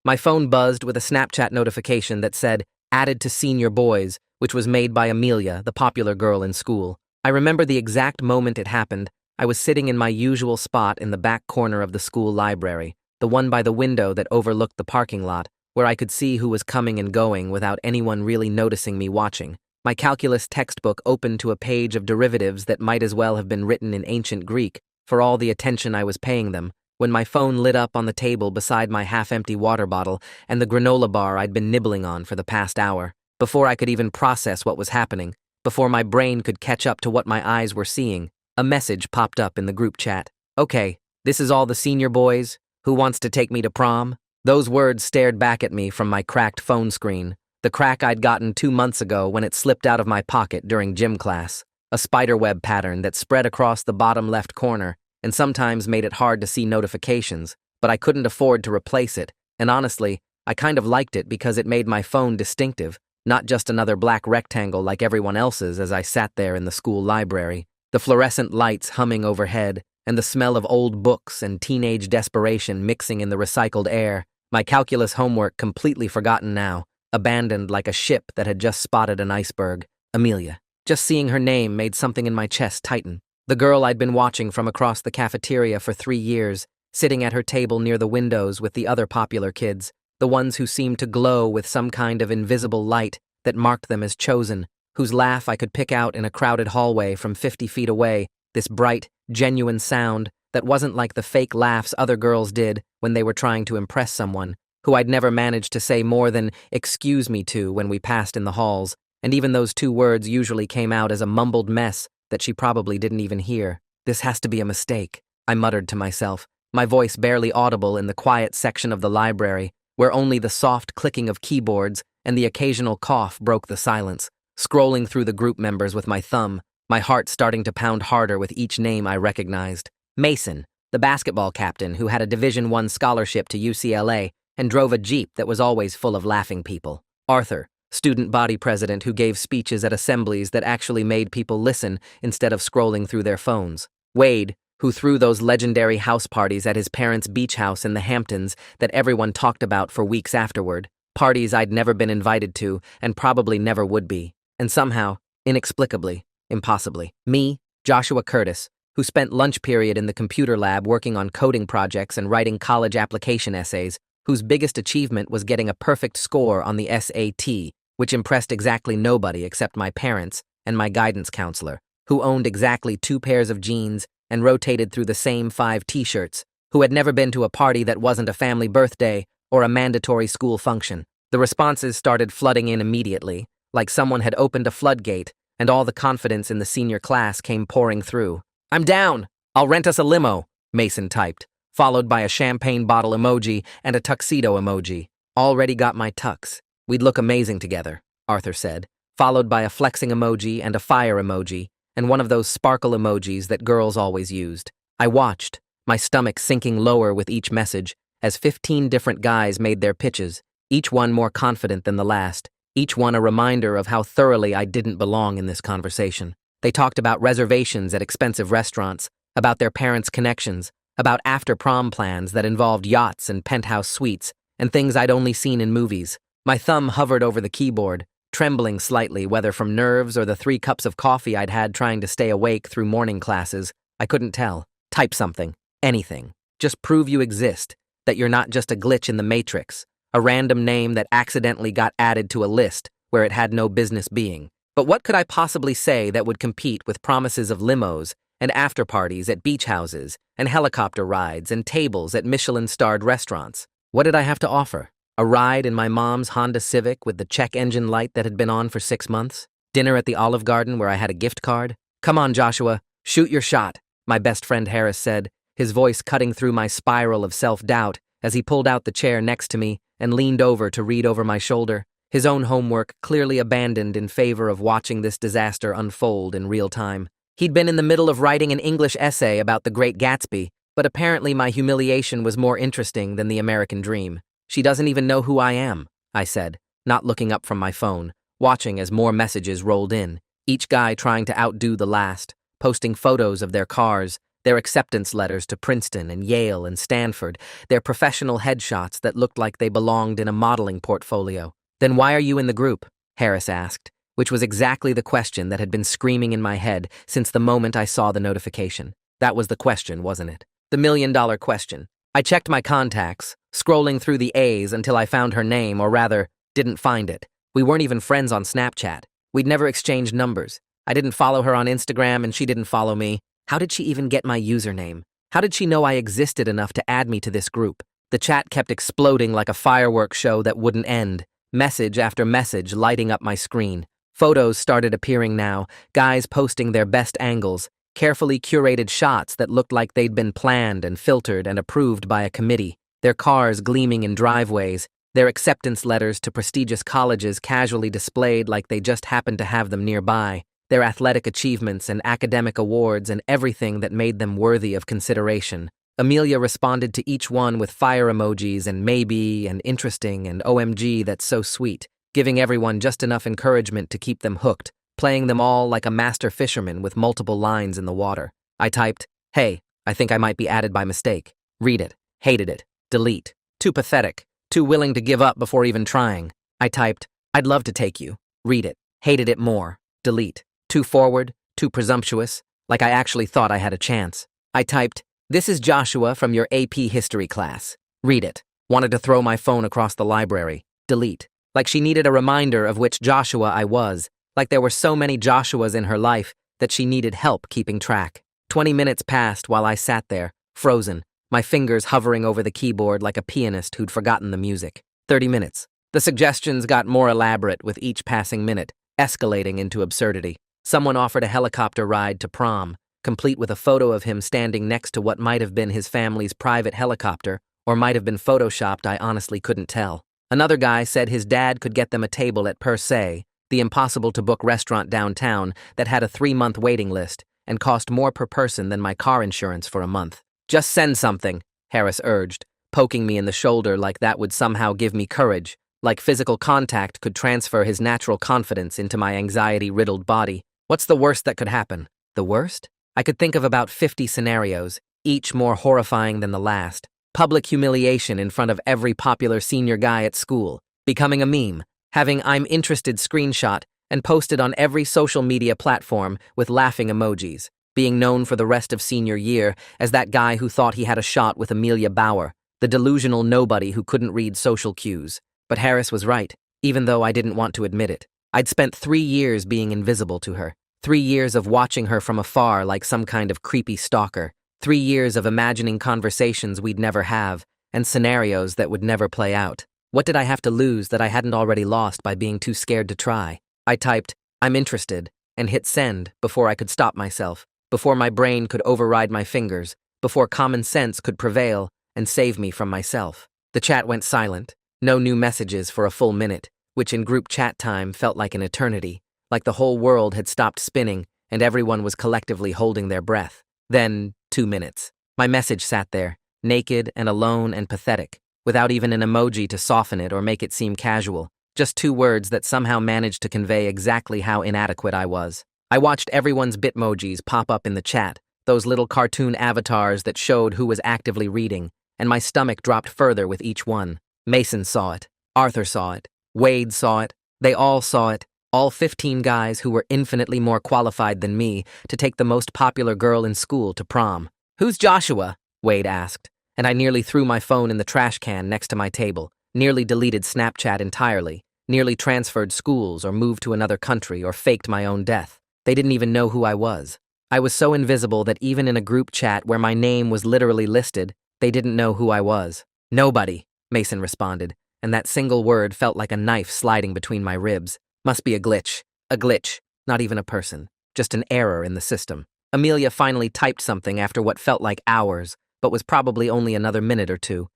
My phone buzzed with a Snapchat notification that said, "Added to Senior Boys," which was made by Amelia, the popular girl in school. I remember the exact moment it happened. I was sitting in my usual spot in the back corner of the school library, the one by the window that overlooked the parking lot, where I could see who was coming and going without anyone really noticing me watching. My calculus textbook opened to a page of derivatives that might as well have been written in ancient Greek, for all the attention I was paying them, when my phone lit up on the table beside my half-empty water bottle and the granola bar I'd been nibbling on for the past hour. Before I could even process what was happening, before my brain could catch up to what my eyes were seeing, a message popped up in the group chat. "Okay, this is all the senior boys. Who wants to take me to prom?" Those words stared back at me from my cracked phone screen, the crack I'd gotten 2 months ago when it slipped out of my pocket during gym class, a spiderweb pattern that spread across the bottom left corner and sometimes made it hard to see notifications, but I couldn't afford to replace it, and honestly, I kind of liked it because it made my phone distinctive, not just another black rectangle like everyone else's as I sat there in the school library, the fluorescent lights humming overhead, and the smell of old books and teenage desperation mixing in the recycled air, my calculus homework completely forgotten now, abandoned like a ship that had just spotted an iceberg. Amelia. Just seeing her name made something in my chest tighten. The girl I'd been watching from across the cafeteria for 3 years, sitting at her table near the windows with the other popular kids, the ones who seemed to glow with some kind of invisible light that marked them as chosen, whose laugh I could pick out in a crowded hallway from 50 feet away, this bright, genuine sound that wasn't like the fake laughs other girls did when they were trying to impress someone, who I'd never managed to say more than "excuse me" to when we passed in the halls, and even those 2 words usually came out as a mumbled mess that she probably didn't even hear. "This has to be a mistake," I muttered to myself, my voice barely audible in the quiet section of the library, where only the soft clicking of keyboards and the occasional cough broke the silence. Scrolling through the group members with my thumb, my heart starting to pound harder with each name I recognized. Mason, the basketball captain who had a Division I scholarship to UCLA and drove a Jeep that was always full of laughing people. Arthur, student body president who gave speeches at assemblies that actually made people listen instead of scrolling through their phones. Wade, who threw those legendary house parties at his parents' beach house in the Hamptons that everyone talked about for weeks afterward, parties I'd never been invited to and probably never would be. And somehow, inexplicably, impossibly, me, Joshua Curtis, who spent lunch period in the computer lab working on coding projects and writing college application essays, whose biggest achievement was getting a perfect score on the SAT, which impressed exactly nobody except my parents and my guidance counselor, who owned exactly 2 pairs of jeans and rotated through the same 5 t-shirts, who had never been to a party that wasn't a family birthday or a mandatory school function. The responses started flooding in immediately, like someone had opened a floodgate, and all the confidence in the senior class came pouring through. "I'm down! I'll rent us a limo," Mason typed, followed by a champagne bottle emoji and a tuxedo emoji. "Already got my tux. We'd look amazing together," Arthur said, followed by a flexing emoji and a fire emoji, and one of those sparkle emojis that girls always used. I watched, my stomach sinking lower with each message, as 15 different guys made their pitches, each one more confident than the last, each one a reminder of how thoroughly I didn't belong in this conversation. They talked about reservations at expensive restaurants, about their parents' connections, about after-prom plans that involved yachts and penthouse suites, and things I'd only seen in movies. My thumb hovered over the keyboard, trembling slightly whether from nerves or the 3 cups of coffee I'd had trying to stay awake through morning classes. I couldn't tell. Type something. Anything. Just prove you exist, that you're not just a glitch in the matrix, a random name that accidentally got added to a list where it had no business being. But what could I possibly say that would compete with promises of limos and after-parties at beach houses and helicopter rides and tables at Michelin-starred restaurants? What did I have to offer? A ride in my mom's Honda Civic with the check engine light that had been on for 6 months? Dinner at the Olive Garden where I had a gift card? "Come on, Joshua, shoot your shot," my best friend Harris said, his voice cutting through my spiral of self-doubt as he pulled out the chair next to me and leaned over to read over my shoulder, his own homework clearly abandoned in favor of watching this disaster unfold in real time. He'd been in the middle of writing an English essay about the Great Gatsby, but apparently my humiliation was more interesting than the American dream. "She doesn't even know who I am," I said, not looking up from my phone, watching as more messages rolled in, each guy trying to outdo the last, posting photos of their cars, Their acceptance letters to Princeton and Yale and Stanford, their professional headshots that looked like they belonged in a modeling portfolio. "Then why are you in the group?" Harris asked, which was exactly the question that had been screaming in my head since the moment I saw the notification. That was the question, wasn't it? The million-dollar question. I checked my contacts, scrolling through the A's until I found her name, or rather, didn't find it. We weren't even friends on Snapchat. We'd never exchanged numbers. I didn't follow her on Instagram and she didn't follow me. How did she even get my username? How did she know I existed enough to add me to this group? The chat kept exploding like a fireworks show that wouldn't end. Message after message lighting up my screen. Photos started appearing now, guys posting their best angles, carefully curated shots that looked like they'd been planned and filtered and approved by a committee, their cars gleaming in driveways, their acceptance letters to prestigious colleges casually displayed like they just happened to have them nearby, their athletic achievements and academic awards and everything that made them worthy of consideration. Amelia responded to each one with fire emojis and maybe and interesting and OMG, that's so sweet, giving everyone just enough encouragement to keep them hooked, playing them all like a master fisherman with multiple lines in the water. I typed, "Hey, I think I might be added by mistake. Read it. Hated it. Delete. Too pathetic. Too willing to give up before even trying." I typed, "I'd love to take you. Read it. Hated it more. Delete. Too forward. Too presumptuous. Like I actually thought I had a chance." I typed, "This is Joshua from your AP history class. Read it. Wanted to throw my phone across the library. Delete." Like she needed a reminder of which Joshua I was. Like there were so many Joshuas in her life that she needed help keeping track. 20 minutes passed while I sat there, frozen, my fingers hovering over the keyboard like a pianist who'd forgotten the music. 30 minutes. The suggestions got more elaborate with each passing minute, escalating into absurdity. Someone offered a helicopter ride to prom, complete with a photo of him standing next to what might have been his family's private helicopter, or might have been photoshopped. I honestly couldn't tell. Another guy said his dad could get them a table at Per Se, the impossible-to-book restaurant downtown that had a 3-month waiting list and cost more per person than my car insurance for a month. "Just send something," Harris urged, poking me in the shoulder like that would somehow give me courage, like physical contact could transfer his natural confidence into my anxiety-riddled body. What's the worst that could happen? The worst? I could think of about 50 scenarios, each more horrifying than the last. Public humiliation in front of every popular senior guy at school, becoming a meme, having "I'm interested" screenshot and posted on every social media platform with laughing emojis, being known for the rest of senior year as that guy who thought he had a shot with Amelia Bauer, the delusional nobody who couldn't read social cues. But Harris was right, even though I didn't want to admit it. I'd spent 3 years being invisible to her, 3 years of watching her from afar like some kind of creepy stalker, 3 years of imagining conversations we'd never have and scenarios that would never play out. What did I have to lose that I hadn't already lost by being too scared to try? I typed, "I'm interested," and hit send before I could stop myself, before my brain could override my fingers, before common sense could prevail and save me from myself. The chat went silent, no new messages for a full minute, which in group chat time felt like an eternity, like the whole world had stopped spinning and everyone was collectively holding their breath. Then, 2 minutes. My message sat there, naked and alone and pathetic, without even an emoji to soften it or make it seem casual, just 2 words that somehow managed to convey exactly how inadequate I was. I watched everyone's bitmojis pop up in the chat, those little cartoon avatars that showed who was actively reading, and my stomach dropped further with each one. Mason saw it, Arthur saw it, Wade saw it, they all saw it, all 15 guys who were infinitely more qualified than me to take the most popular girl in school to prom. "Who's Joshua?" Wade asked, and I nearly threw my phone in the trash can next to my table, nearly deleted Snapchat entirely, nearly transferred schools or moved to another country or faked my own death. They didn't even know who I was. I was so invisible that even in a group chat where my name was literally listed, they didn't know who I was. "Nobody," Mason responded, and that single word felt like a knife sliding between my ribs. Must be a glitch. A glitch. Not even a person. Just an error in the system. Amelia finally typed something after what felt like hours, but was probably only another minute or two.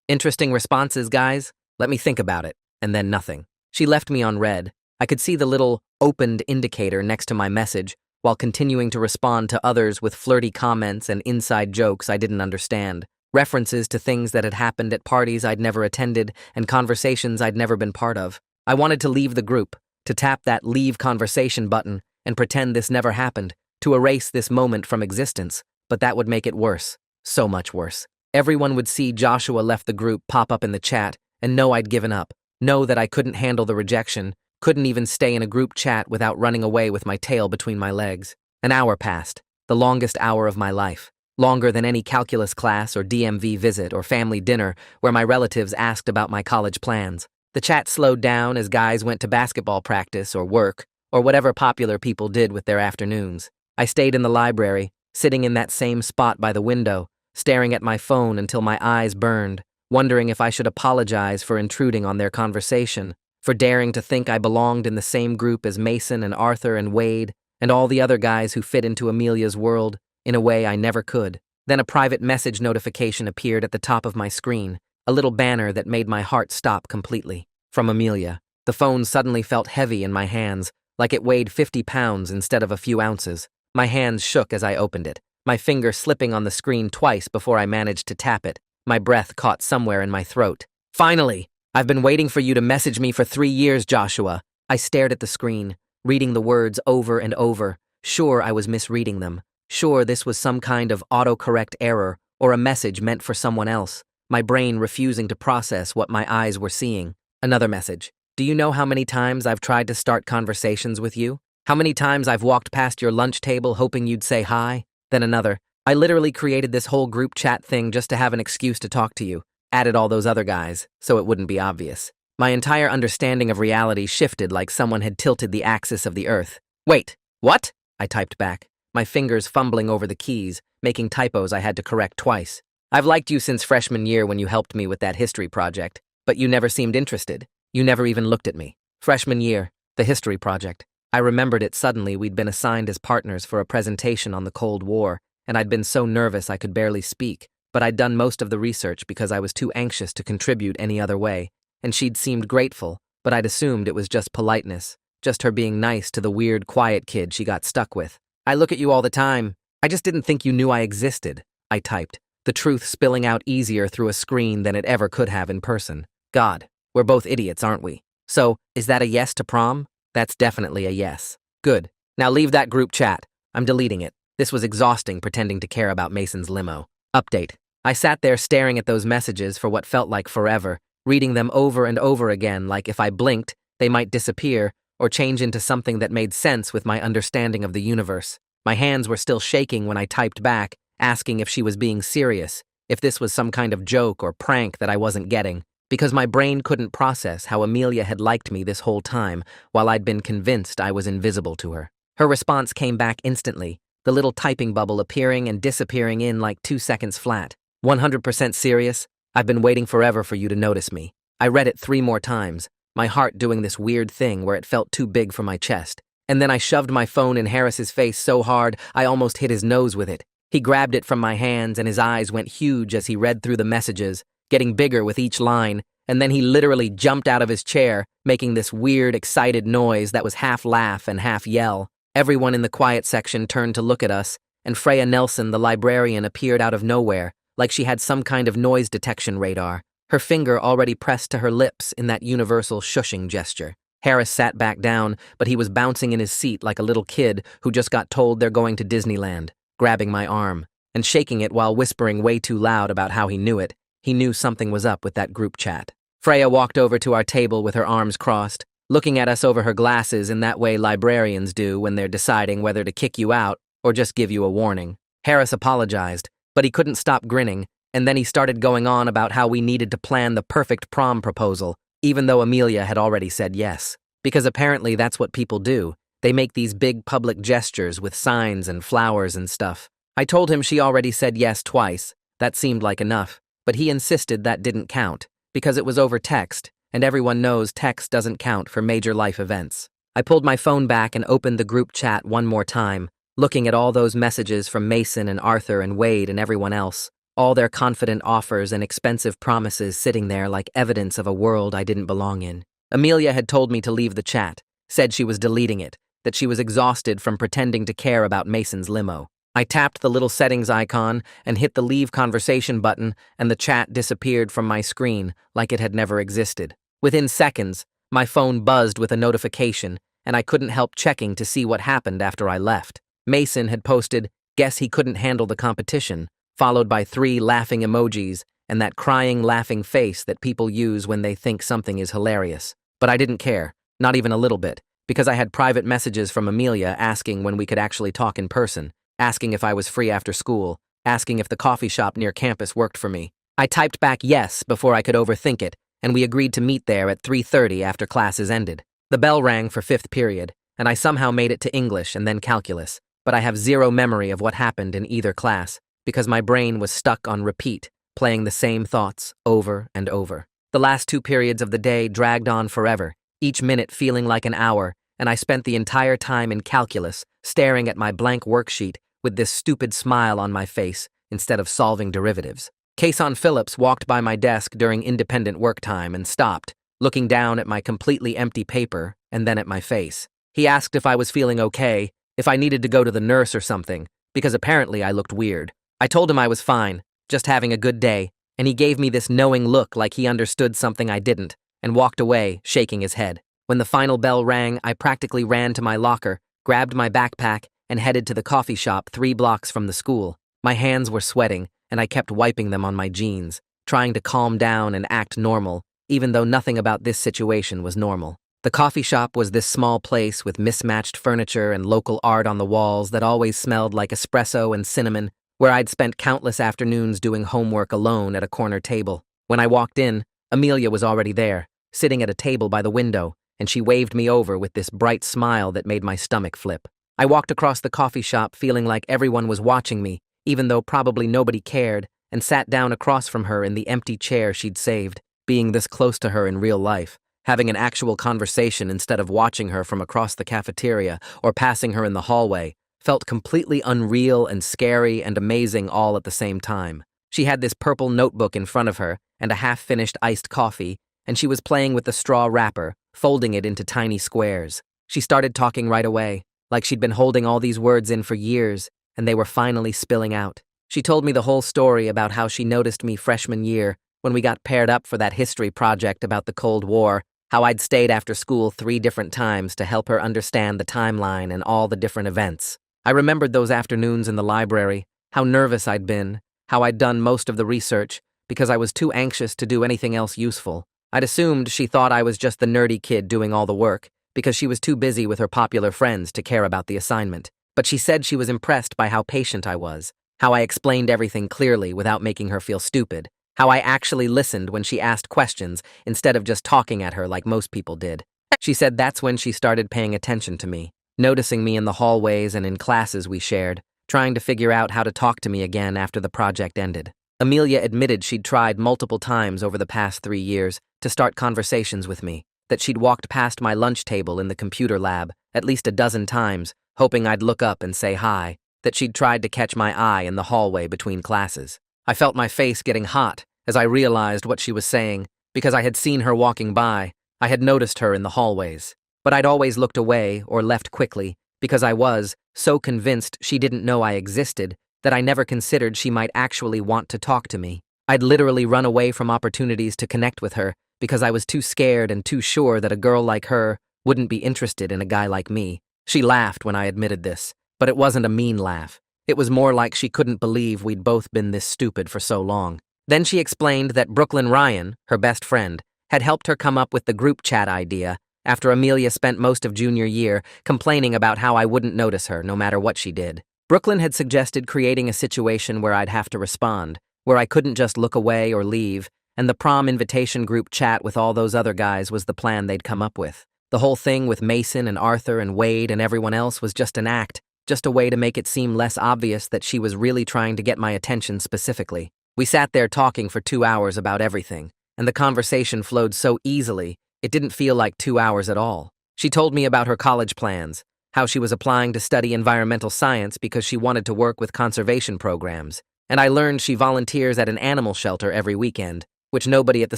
Interesting responses, guys. Let me think about it." And then nothing. She left me on read. I could see the little opened indicator next to my message, while continuing to respond to others with flirty comments and inside jokes I didn't understand. References to things that had happened at parties I'd never attended and conversations I'd never been part of. I wanted to leave the group, to tap that leave conversation button and pretend this never happened, to erase this moment from existence, but that would make it worse. So much worse. Everyone would see Joshua left the group pop up in the chat and know I'd given up. Know that I couldn't handle the rejection, couldn't even stay in a group chat without running away with my tail between my legs. An hour passed, the longest hour of my life. Longer than any calculus class or DMV visit or family dinner where my relatives asked about my college plans. The chat slowed down as guys went to basketball practice or work or whatever popular people did with their afternoons. I stayed in the library, sitting in that same spot by the window, staring at my phone until my eyes burned, wondering if I should apologize for intruding on their conversation, for daring to think I belonged in the same group as Mason and Arthur and Wade and all the other guys who fit into Amelia's world in a way I never could. Then a private message notification appeared at the top of my screen, a little banner that made my heart stop completely. From Amelia. The phone suddenly felt heavy in my hands, like it weighed 50 pounds instead of a few ounces. My hands shook as I opened it, my finger slipping on the screen twice before I managed to tap it. My breath caught somewhere in my throat. Finally! I've been waiting for you to message me for 3 years, Joshua. I stared at the screen, reading the words over and over. Sure, I was misreading them. Sure, this was some kind of autocorrect error or a message meant for someone else, my brain refusing to process what my eyes were seeing. Another message. Do you know how many times I've tried to start conversations with you? How many times I've walked past your lunch table hoping you'd say hi? Then another. I literally created this whole group chat thing just to have an excuse to talk to you. Added all those other guys, so it wouldn't be obvious. My entire understanding of reality shifted like someone had tilted the axis of the earth. Wait, what? I typed back, my fingers fumbling over the keys, making typos I had to correct twice. I've liked you since freshman year when you helped me with that history project, but you never seemed interested. You never even looked at me. Freshman year, the history project. I remembered it suddenly. We'd been assigned as partners for a presentation on the Cold War, and I'd been so nervous I could barely speak, but I'd done most of the research because I was too anxious to contribute any other way, and she'd seemed grateful, but I'd assumed it was just politeness, just her being nice to the weird, quiet kid she got stuck with. I look at you all the time. I just didn't think you knew I existed, I typed, the truth spilling out easier through a screen than it ever could have in person. God, we're both idiots, aren't we? So, is that a yes to prom? That's definitely a yes. Good. Now leave that group chat. I'm deleting it. This was exhausting pretending to care about Mason's limo. Update. I sat there staring at those messages for what felt like forever, reading them over and over again like if I blinked, they might disappear or change into something that made sense with my understanding of the universe. My hands were still shaking when I typed back, asking if she was being serious, if this was some kind of joke or prank that I wasn't getting, because my brain couldn't process how Amelia had liked me this whole time while I'd been convinced I was invisible to her. Her response came back instantly, the little typing bubble appearing and disappearing in like 2 seconds flat. 100% serious? I've been waiting forever for you to notice me. I read it 3 more times, my heart doing this weird thing where it felt too big for my chest. And then I shoved my phone in Harris's face so hard I almost hit his nose with it. He grabbed it from my hands and his eyes went huge as he read through the messages, getting bigger with each line, and then he literally jumped out of his chair, making this weird, excited noise that was half laugh and half yell. Everyone in the quiet section turned to look at us, and Freya Nelson, the librarian, appeared out of nowhere, like she had some kind of noise detection radar, her finger already pressed to her lips in that universal shushing gesture. Harris sat back down, but he was bouncing in his seat like a little kid who just got told they're going to Disneyland, grabbing my arm, and shaking it while whispering way too loud about how he knew it. He knew something was up with that group chat. Freya walked over to our table with her arms crossed, looking at us over her glasses in that way librarians do when they're deciding whether to kick you out or just give you a warning. Harris apologized, but he couldn't stop grinning, and then he started going on about how we needed to plan the perfect prom proposal, even though Amelia had already said yes. Because apparently that's what people do. They make these big public gestures with signs and flowers and stuff. I told him she already said yes twice. That seemed like enough, but he insisted that didn't count, because it was over text, and everyone knows text doesn't count for major life events. I pulled my phone back and opened the group chat one more time, looking at all those messages from Mason and Arthur and Wade and everyone else, all their confident offers and expensive promises sitting there like evidence of a world I didn't belong in. Amelia had told me to leave the chat, said she was deleting it, that she was exhausted from pretending to care about Mason's limo. I tapped the little settings icon and hit the leave conversation button, and the chat disappeared from my screen like it had never existed. Within seconds, my phone buzzed with a notification, and I couldn't help checking to see what happened after I left. Mason had posted, Guess he couldn't handle the competition, followed by 3 laughing emojis and that crying laughing face that people use when they think something is hilarious. But I didn't care, not even a little bit, because I had private messages from Amelia asking when we could actually talk in person, asking if I was free after school, asking if the coffee shop near campus worked for me. I typed back yes before I could overthink it, and we agreed to meet there at 3:30 after classes ended. The bell rang for 5th period, and I somehow made it to English and then calculus, but I have zero memory of what happened in either class, because my brain was stuck on repeat, playing the same thoughts over and over. The last 2 periods of the day dragged on forever, each minute feeling like an hour, and I spent the entire time in calculus, staring at my blank worksheet with this stupid smile on my face instead of solving derivatives. Kason Phillips walked by my desk during independent work time and stopped, looking down at my completely empty paper and then at my face. He asked if I was feeling okay, if I needed to go to the nurse or something, because apparently I looked weird. I told him I was fine, just having a good day, and he gave me this knowing look like he understood something I didn't, and walked away, shaking his head. When the final bell rang, I practically ran to my locker, grabbed my backpack, and headed to the coffee shop 3 blocks from the school. My hands were sweating, and I kept wiping them on my jeans, trying to calm down and act normal, even though nothing about this situation was normal. The coffee shop was this small place with mismatched furniture and local art on the walls that always smelled like espresso and cinnamon, where I'd spent countless afternoons doing homework alone at a corner table. When I walked in, Amelia was already there, sitting at a table by the window, and she waved me over with this bright smile that made my stomach flip. I walked across the coffee shop feeling like everyone was watching me, even though probably nobody cared, and sat down across from her in the empty chair she'd saved. Being this close to her in real life, having an actual conversation instead of watching her from across the cafeteria or passing her in the hallway, felt completely unreal and scary and amazing all at the same time. She had this purple notebook in front of her and a half-finished iced coffee, and she was playing with the straw wrapper, folding it into tiny squares. She started talking right away, like she'd been holding all these words in for years, and they were finally spilling out. She told me the whole story about how she noticed me freshman year when we got paired up for that history project about the Cold War, how I'd stayed after school 3 different times to help her understand the timeline and all the different events. I remembered those afternoons in the library, how nervous I'd been, how I'd done most of the research because I was too anxious to do anything else useful. I'd assumed she thought I was just the nerdy kid doing all the work because she was too busy with her popular friends to care about the assignment. But she said she was impressed by how patient I was, how I explained everything clearly without making her feel stupid, how I actually listened when she asked questions instead of just talking at her like most people did. She said that's when she started paying attention to me, noticing me in the hallways and in classes we shared, trying to figure out how to talk to me again after the project ended. Amelia admitted she'd tried multiple times over the past 3 years to start conversations with me, that she'd walked past my lunch table in the computer lab at least a dozen times, hoping I'd look up and say hi, that she'd tried to catch my eye in the hallway between classes. I felt my face getting hot as I realized what she was saying, because I had seen her walking by. I had noticed her in the hallways. But I'd always looked away or left quickly, because I was so convinced she didn't know I existed that I never considered she might actually want to talk to me. I'd literally run away from opportunities to connect with her because I was too scared and too sure that a girl like her wouldn't be interested in a guy like me. She laughed when I admitted this, but it wasn't a mean laugh. It was more like she couldn't believe we'd both been this stupid for so long. Then she explained that Brooklyn Ryan, her best friend, had helped her come up with the group chat idea after Amelia spent most of junior year complaining about how I wouldn't notice her no matter what she did. Brooklyn had suggested creating a situation where I'd have to respond, where I couldn't just look away or leave, and the prom invitation group chat with all those other guys was the plan they'd come up with. The whole thing with Mason and Arthur and Wade and everyone else was just an act, just a way to make it seem less obvious that she was really trying to get my attention specifically. We sat there talking for 2 hours about everything, and the conversation flowed so easily, it didn't feel like 2 hours at all. She told me about her college plans, how she was applying to study environmental science because she wanted to work with conservation programs, and I learned she volunteers at an animal shelter every weekend, which nobody at the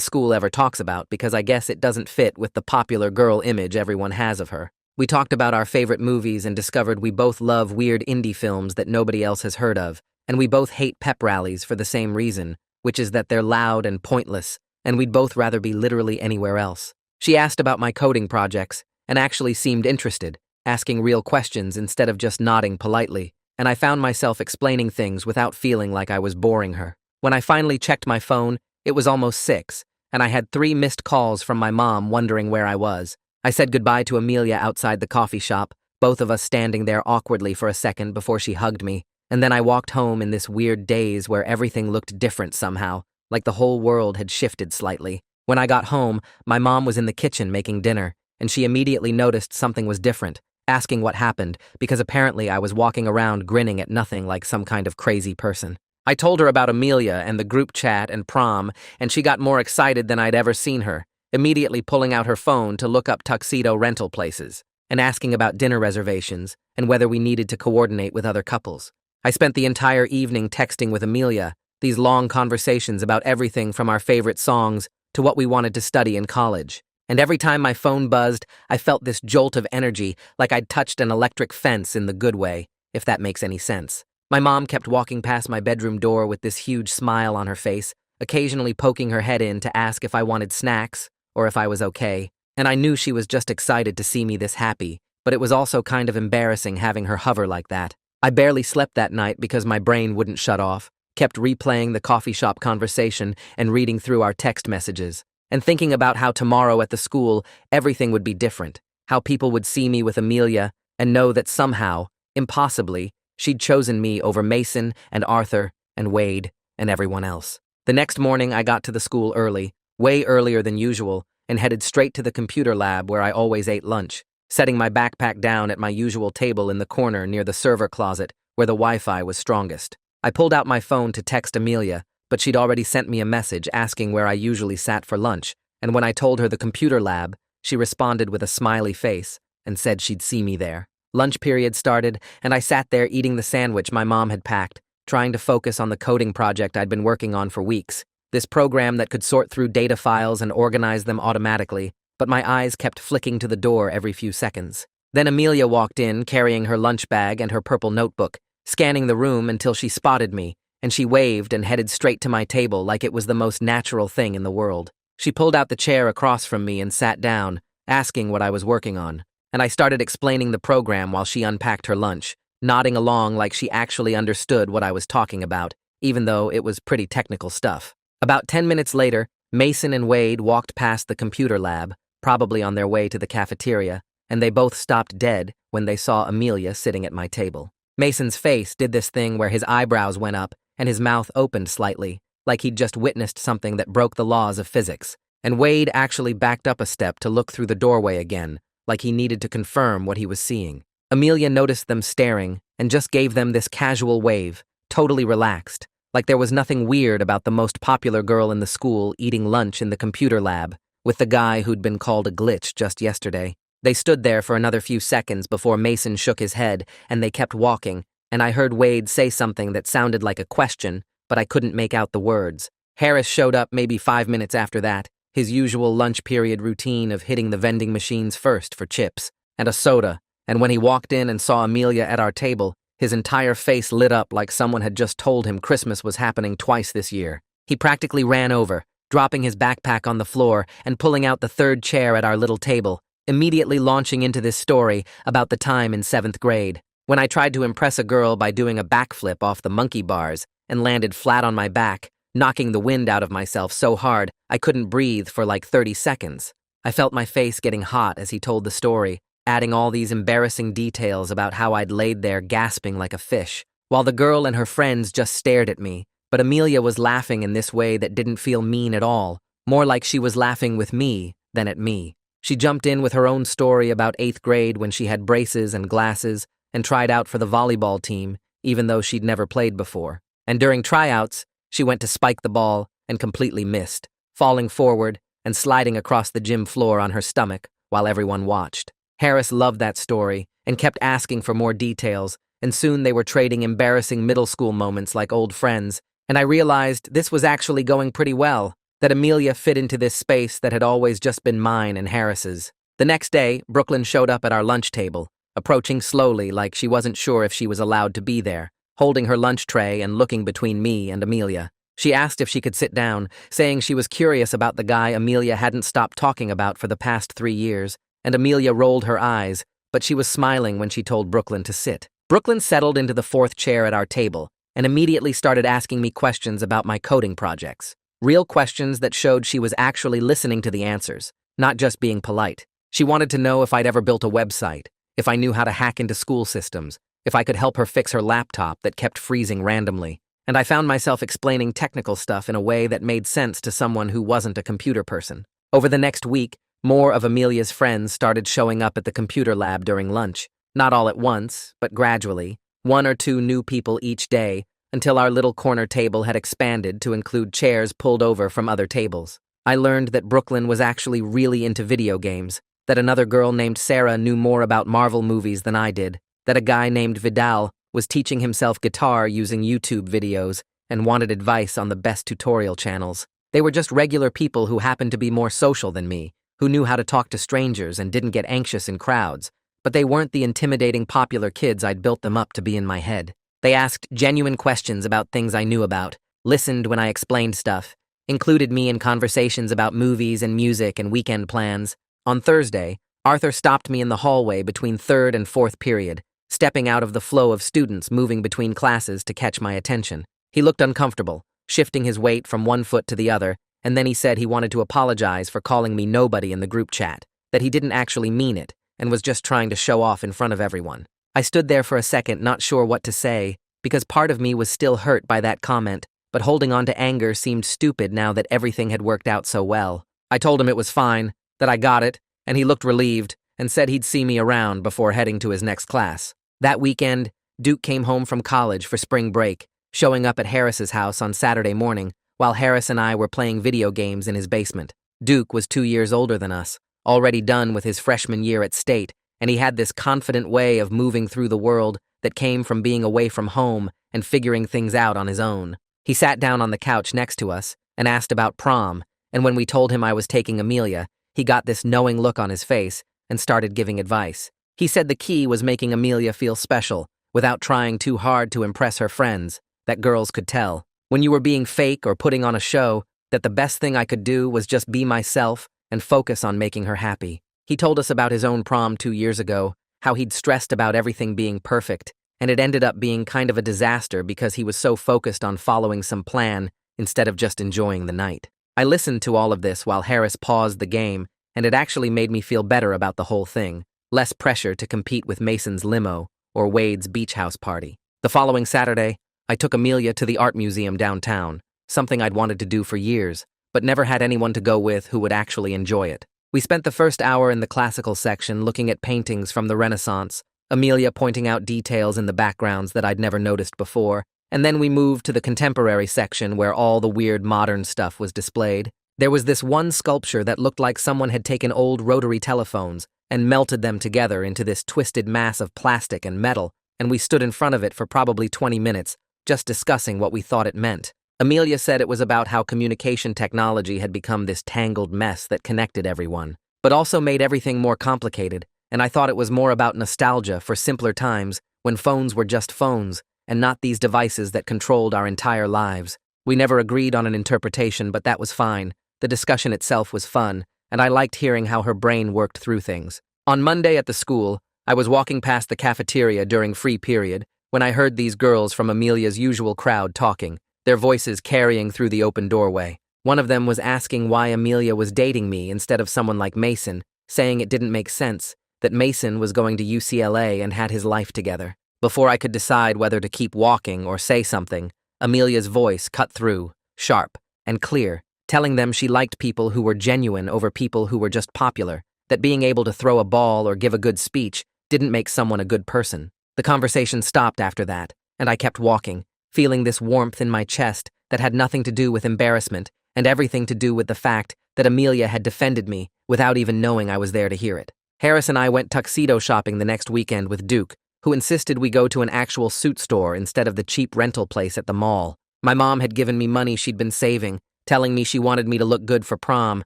school ever talks about because I guess it doesn't fit with the popular girl image everyone has of her. We talked about our favorite movies and discovered we both love weird indie films that nobody else has heard of, and we both hate pep rallies for the same reason, which is that they're loud and pointless, and we'd both rather be literally anywhere else. She asked about my coding projects, and actually seemed interested, asking real questions instead of just nodding politely, and I found myself explaining things without feeling like I was boring her. When I finally checked my phone, it was almost 6, and I had 3 missed calls from my mom wondering where I was. I said goodbye to Amelia outside the coffee shop, both of us standing there awkwardly for a second before she hugged me, and then I walked home in this weird daze where everything looked different somehow, like the whole world had shifted slightly. When I got home, my mom was in the kitchen making dinner, and she immediately noticed something was different, asking what happened, because apparently I was walking around grinning at nothing like some kind of crazy person. I told her about Amelia and the group chat and prom, and she got more excited than I'd ever seen her, immediately pulling out her phone to look up tuxedo rental places, and asking about dinner reservations and whether we needed to coordinate with other couples. I spent the entire evening texting with Amelia, these long conversations about everything from our favorite songs to what we wanted to study in college. And every time my phone buzzed, I felt this jolt of energy, like I'd touched an electric fence in the good way, if that makes any sense. My mom kept walking past my bedroom door with this huge smile on her face, occasionally poking her head in to ask if I wanted snacks or if I was okay. And I knew she was just excited to see me this happy, but it was also kind of embarrassing having her hover like that. I barely slept that night because my brain wouldn't shut off, kept replaying the coffee shop conversation and reading through our text messages, and thinking about how tomorrow at the school everything would be different, how people would see me with Amelia and know that somehow, impossibly, she'd chosen me over Mason and Arthur and Wade and everyone else. The next morning I got to the school early, way earlier than usual, and headed straight to the computer lab where I always ate lunch, setting my backpack down at my usual table in the corner near the server closet where the Wi-Fi was strongest. I pulled out my phone to text Amelia, but she'd already sent me a message asking where I usually sat for lunch, and when I told her the computer lab, she responded with a smiley face and said she'd see me there. Lunch period started, and I sat there eating the sandwich my mom had packed, trying to focus on the coding project I'd been working on for weeks, this program that could sort through data files and organize them automatically, but my eyes kept flicking to the door every few seconds. Then Amelia walked in, carrying her lunch bag and her purple notebook, scanning the room until she spotted me, and she waved and headed straight to my table like it was the most natural thing in the world. She pulled out the chair across from me and sat down, asking what I was working on, and I started explaining the program while she unpacked her lunch, nodding along like she actually understood what I was talking about, even though it was pretty technical stuff. About 10 minutes later, Mason and Wade walked past the computer lab, probably on their way to the cafeteria, and they both stopped dead when they saw Amelia sitting at my table. Mason's face did this thing where his eyebrows went up and his mouth opened slightly, like he'd just witnessed something that broke the laws of physics, and Wade actually backed up a step to look through the doorway again, like he needed to confirm what he was seeing. Amelia noticed them staring and just gave them this casual wave, totally relaxed, like there was nothing weird about the most popular girl in the school eating lunch in the computer lab with the guy who'd been called a glitch just yesterday. They stood there for another few seconds before Mason shook his head, and they kept walking, and I heard Wade say something that sounded like a question, but I couldn't make out the words. Harris showed up maybe 5 minutes after that, his usual lunch period routine of hitting the vending machines first for chips and a soda, and when he walked in and saw Amelia at our table, his entire face lit up like someone had just told him Christmas was happening twice this year. He practically ran over, dropping his backpack on the floor and pulling out the third chair at our little table, immediately launching into this story about the time in 7th grade, when I tried to impress a girl by doing a backflip off the monkey bars and landed flat on my back, knocking the wind out of myself so hard I couldn't breathe for like 30 seconds. I felt my face getting hot as he told the story, adding all these embarrassing details about how I'd laid there gasping like a fish, while the girl and her friends just stared at me, but Amelia was laughing in this way that didn't feel mean at all, more like she was laughing with me than at me. She jumped in with her own story about 8th grade when she had braces and glasses and tried out for the volleyball team, even though she'd never played before. And during tryouts, she went to spike the ball and completely missed, falling forward and sliding across the gym floor on her stomach while everyone watched. Harris loved that story and kept asking for more details, and soon they were trading embarrassing middle school moments like old friends, and I realized this was actually going pretty well, that Amelia fit into this space that had always just been mine and Harris's. The next day, Brooklyn showed up at our lunch table, approaching slowly like she wasn't sure if she was allowed to be there, holding her lunch tray and looking between me and Amelia. She asked if she could sit down, saying she was curious about the guy Amelia hadn't stopped talking about for the past 3 years, and Amelia rolled her eyes, but she was smiling when she told Brooklyn to sit. Brooklyn settled into the fourth chair at our table and immediately started asking me questions about my coding projects. Real questions that showed she was actually listening to the answers, not just being polite. She wanted to know if I'd ever built a website, if I knew how to hack into school systems, if I could help her fix her laptop that kept freezing randomly. And I found myself explaining technical stuff in a way that made sense to someone who wasn't a computer person. Over the next week, more of Amelia's friends started showing up at the computer lab during lunch. Not all at once, but gradually, 1 or 2 new people each day, until our little corner table had expanded to include chairs pulled over from other tables. I learned that Brooklyn was actually really into video games, that another girl named Sarah knew more about Marvel movies than I did, that a guy named Vidal was teaching himself guitar using YouTube videos and wanted advice on the best tutorial channels. They were just regular people who happened to be more social than me, who knew how to talk to strangers and didn't get anxious in crowds, but they weren't the intimidating popular kids I'd built them up to be in my head. They asked genuine questions about things I knew about, listened when I explained stuff, included me in conversations about movies and music and weekend plans. On Thursday, Arthur stopped me in the hallway between 3rd and 4th period, stepping out of the flow of students moving between classes to catch my attention. He looked uncomfortable, shifting his weight from one foot to the other, and then he said he wanted to apologize for calling me nobody in the group chat, that he didn't actually mean it, and was just trying to show off in front of everyone. I stood there for a second, not sure what to say, because part of me was still hurt by that comment, but holding on to anger seemed stupid now that everything had worked out so well. I told him it was fine, that I got it, and he looked relieved, and said he'd see me around before heading to his next class. That weekend, Duke came home from college for spring break, showing up at Harris's house on Saturday morning, while Harris and I were playing video games in his basement. Duke was 2 years older than us, already done with his freshman year at State, and he had this confident way of moving through the world that came from being away from home and figuring things out on his own. He sat down on the couch next to us and asked about prom, and when we told him I was taking Amelia, he got this knowing look on his face and started giving advice. He said the key was making Amelia feel special, without trying too hard to impress her friends, that girls could tell. When you were being fake or putting on a show, that the best thing I could do was just be myself and focus on making her happy. He told us about his own prom 2 years ago, how he'd stressed about everything being perfect, and it ended up being kind of a disaster because he was so focused on following some plan instead of just enjoying the night. I listened to all of this while Harris paused the game, and it actually made me feel better about the whole thing. Less pressure to compete with Mason's limo or Wade's beach house party. The following Saturday, I took Amelia to the art museum downtown, something I'd wanted to do for years, but never had anyone to go with who would actually enjoy it. We spent the first hour in the classical section looking at paintings from the Renaissance, Amelia pointing out details in the backgrounds that I'd never noticed before, and then we moved to the contemporary section where all the weird modern stuff was displayed. There was this one sculpture that looked like someone had taken old rotary telephones and melted them together into this twisted mass of plastic and metal, and we stood in front of it for probably 20 minutes, just discussing what we thought it meant. Amelia said it was about how communication technology had become this tangled mess that connected everyone, but also made everything more complicated, and I thought it was more about nostalgia for simpler times when phones were just phones and not these devices that controlled our entire lives. We never agreed on an interpretation, but that was fine. The discussion itself was fun, and I liked hearing how her brain worked through things. On Monday at the school, I was walking past the cafeteria during free period when I heard these girls from Amelia's usual crowd talking, their voices carrying through the open doorway. One of them was asking why Amelia was dating me instead of someone like Mason, saying it didn't make sense, that Mason was going to UCLA and had his life together. Before I could decide whether to keep walking or say something, Amelia's voice cut through, sharp and clear, telling them she liked people who were genuine over people who were just popular, that being able to throw a ball or give a good speech didn't make someone a good person. The conversation stopped after that, and I kept walking, feeling this warmth in my chest that had nothing to do with embarrassment and everything to do with the fact that Amelia had defended me without even knowing I was there to hear it. Harris and I went tuxedo shopping the next weekend with Duke, who insisted we go to an actual suit store instead of the cheap rental place at the mall. My mom had given me money she'd been saving, telling me she wanted me to look good for prom,